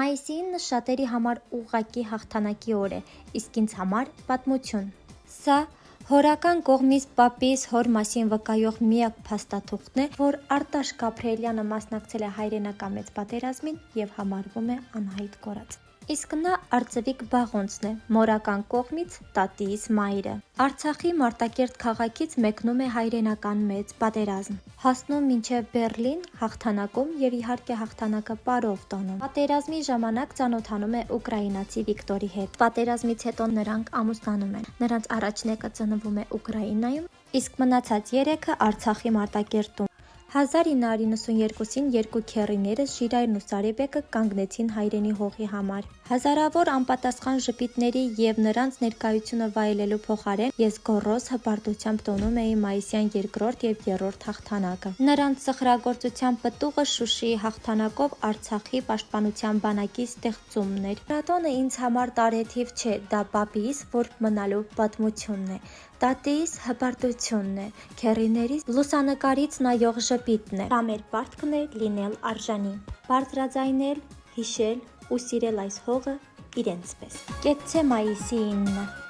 Մայիսի 9-ը շատերի համար ուղղակի հաղթանակի օր է, իսկ ինձ համար պատմություն։ Սա հորական կողմից պապիս հոր մասին վկայող միակ փաստաթուղթն է, որ Արտաշ Գաբրիելյանը մասնակցել է հայրենական մեծ պատերազմին և համարվում է անհայտ կորած։ Իսկ նա Արծվիկ Բաղոնցն է, մորական կողմից տատիս մայրը։ Արցախի Մարտակերտ քաղաքից մեկնում է հայրենական մեծ պատերազմ, հասնում մինչև Բեռլին հաղթանակում և իհարկե հաղթանակը պարով տանում։ Պատերազմի ժամանակ ծանոթանում է ուկրաինացի Վիկտորի հետ։ Պատերազմից հետո նրանք ամուսնանում են։ Նրանց առաջնեկը ծնվում է Ուկրաինայում, իսկ մնացած 3-ը Արցախի Մարտակերտում։ 1992-ին երկու քեռիներս Ժիրայրն ու Սարիբեկը կանգնեցին հայրենի հողի համար։ Հազարավոր անպատասխան ժպիտների և նրանց ներկայությունը վայելելու փոխարեն ես գոռոզ հպարտությամբ տոնում էի մայիսյան 2-րդ և 3-րդ հաղթանակը։ Նրանց սխրագործության պտուղը Շուշիի հաղթանակով Արցախի պաշտպանության բանակի ստեղծումն էր։ Մարտոնը ինձ համար տարեթիվ չէ, դա պապիս որբ մնալու պատմությունն է, տատիս հպարտությունն է, քեռիներիս լուսանկարից նայող ժպիտն է։ Դա մեր պարտքն է լինել արժանի, բարձրաձայնել, հիշել ու սիրել այս հողը իրենց պես։ Կեցցե մայիսի 9-ը։